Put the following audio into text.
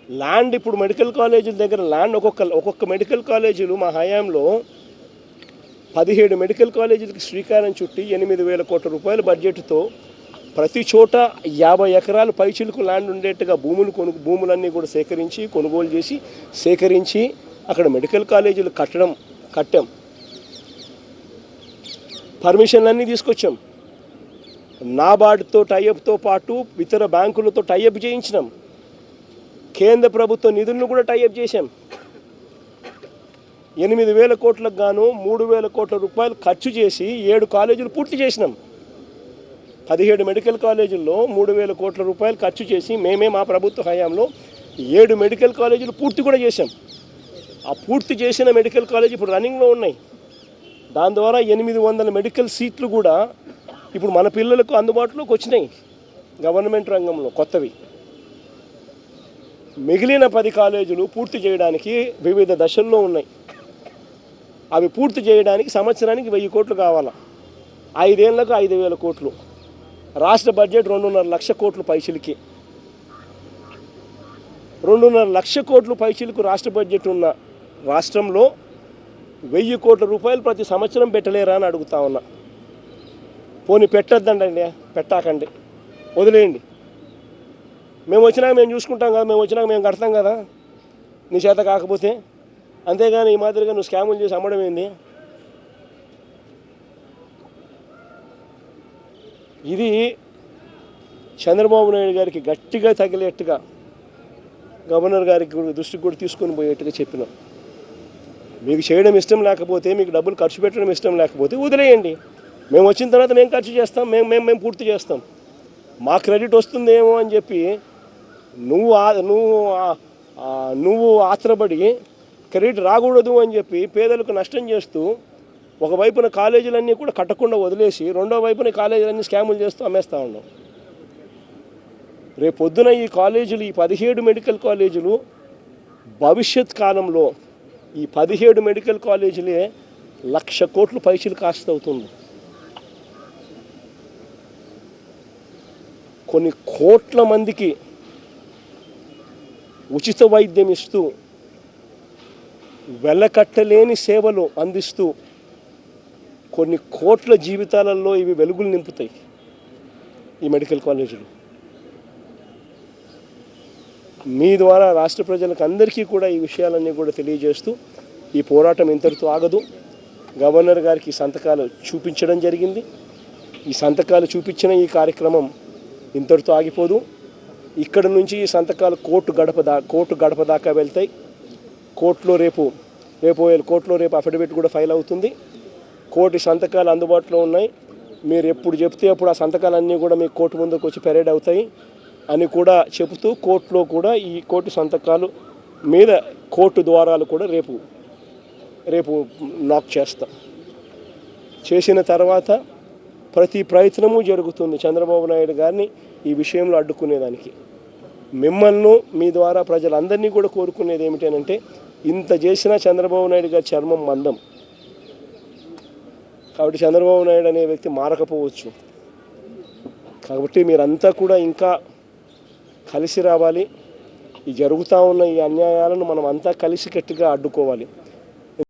Land ఇప్పుడు medical కాలేజీల దగ్గర ల్యాండ్ ఒక్కొక్క మెడికల్ కాలేజీలు మా హయాంలో 17 మెడికల్ కాలేజీలకి శ్రీకారం చుట్టి 8,000 కోట్ల రూపాయల బడ్జెట్తో ప్రతి చోట 50 ఎకరాలు పైచిలకు ల్యాండ్ ఉండేట్టుగా భూములన్నీ కూడా కొనుగోలు చేసి సేకరించి అక్కడ మెడికల్ కాలేజీలు కట్టాం. పర్మిషన్లన్నీ తీసుకొచ్చాం. నాబార్డ్తో టైఅప్తో పాటు ఇతర బ్యాంకులతో టైఅప్ చేయించినాం. కేంద్ర ప్రభుత్వ నిధులను కూడా టైఅప్ చేశాం. 8,000 కోట్లకు గాను 3,000 కోట్ల రూపాయలు ఖర్చు చేసి 7 కాలేజీలు పూర్తి చేసినాం. 17 మెడికల్ కాలేజీల్లో 3,000 కోట్ల రూపాయలు ఖర్చు చేసి మా ప్రభుత్వ హయాంలో 7 మెడికల్ కాలేజీలు పూర్తి కూడా చేశాం. ఆ పూర్తి చేసిన మెడికల్ కాలేజీ ఇప్పుడు రన్నింగ్లో ఉన్నాయి. దాని ద్వారా 800 మెడికల్ సీట్లు కూడా ఇప్పుడు మన పిల్లలకు అందుబాటులోకి వచ్చినాయి గవర్నమెంట్ రంగంలో కొత్తవి. మిగిలిన 10 కాలేజీలు పూర్తి చేయడానికి వివిధ దశల్లో ఉన్నాయి. అవి పూర్తి చేయడానికి సంవత్సరానికి 1,000 కోట్లు కావాలా. 5 ఏళ్లకు 5,000 కోట్లు. రాష్ట్ర బడ్జెట్ 2.5 లక్ష కోట్లు పైచిలికి. 2.5 లక్ష కోట్లు పైచిలకు రాష్ట్ర బడ్జెట్ ఉన్న రాష్ట్రంలో 1,000 కోట్ల రూపాయలు ప్రతి సంవత్సరం పెట్టలేరా అని అడుగుతా ఉన్నా. పోనీ పెట్టద్దండి, పెట్టాకండి, వదిలేయండి. మేము వచ్చినాక మేము చూసుకుంటాం కదా, మేము వచ్చినాక మేము కడతాం కదా నీ చేత కాకపోతే. అంతేగాని ఈ మాదిరిగా నువ్వు స్కాములు చేసి అమ్మడం ఏంది? ఇది చంద్రబాబు నాయుడు గారికి గట్టిగా తగిలేట్టుగా గవర్నర్ గారికి దృష్టికి కూడా తీసుకొని పోయేట్టుగా చెప్పినాం. మీకు చేయడం ఇష్టం లేకపోతే, మీకు డబ్బులు ఖర్చు పెట్టడం ఇష్టం లేకపోతే వదిలేయండి. మేము వచ్చిన తర్వాత మేము ఖర్చు చేస్తాం, మేము పూర్తి చేస్తాం. మా క్రెడిట్ వస్తుందేమో అని చెప్పి నువ్వు ఆత్రపడి క్రెడిట్ రాకూడదు అని చెప్పి పేదలకు నష్టం చేస్తూ ఒకవైపున కాలేజీలన్నీ కూడా కట్టకుండా వదిలేసి రెండో వైపున కాలేజీలన్నీ స్కాములు చేస్తూ అమ్మేస్తూ ఉన్నాం. రేపు పొద్దున ఈ కాలేజీలు, ఈ 17 మెడికల్ కాలేజీలు భవిష్యత్ కాలంలో ఈ 17 మెడికల్ కాలేజీలే 1,00,000 కోట్లు పైసలు కాస్ట్ అవుతుంది. కొన్ని కోట్ల మందికి ఉచిత వైద్యం ఇస్తూ వెలకట్టలేని సేవలు అందిస్తూ కొన్ని కోట్ల జీవితాలలో ఇవి వెలుగులు నింపుతాయి ఈ మెడికల్ కాలేజీలు. మీ ద్వారా రాష్ట్ర ప్రజలకు అందరికీ కూడా ఈ విషయాలన్నీ కూడా తెలియజేస్తూ ఈ పోరాటం ఇంతటితో ఆగదు. గవర్నర్ గారికి సంతకాలు చూపించడం జరిగింది. ఈ సంతకాలు చూపించిన ఈ కార్యక్రమం ఇంతటితో ఆగిపోదు. ఇక్కడ నుంచి ఈ సంతకాలు కోర్టు గడప దాకా వెళ్తాయి. కోర్టులో రేపు అఫిడవిట్ కూడా ఫైల్ అవుతుంది. కోర్టు సంతకాలు అందుబాటులో ఉన్నాయి. మీరు ఎప్పుడు చెప్తే అప్పుడు ఆ సంతకాలన్నీ కూడా మీ కోర్టు ముందుకు వచ్చి పెరేడ్ అవుతాయి అని కూడా చెబుతూ కోర్టులో కూడా ఈ కోర్టు సంతకాలు మీద కోర్టు ద్వారాలు కూడా రేపు లాక్ చేసిన తర్వాత ప్రతి ప్రయత్నము జరుగుతుంది చంద్రబాబు నాయుడు గారిని ఈ విషయంలో అడ్డుకునేదానికి. మిమ్మల్ని మీ ద్వారా ప్రజలందరినీ కూడా కోరుకునేది ఏమిటంటే, ఇంత చేసినా చంద్రబాబు నాయుడు గారి చర్మం మందం కాబట్టి చంద్రబాబు నాయుడు అనే వ్యక్తి మారకపోవచ్చు. కాబట్టి మీరంతా కూడా ఇంకా కలిసి రావాలి. ఈ జరుగుతూ ఉన్న ఈ అన్యాయాలను మనం అంతా కలిసికట్టుగా అడ్డుకోవాలి.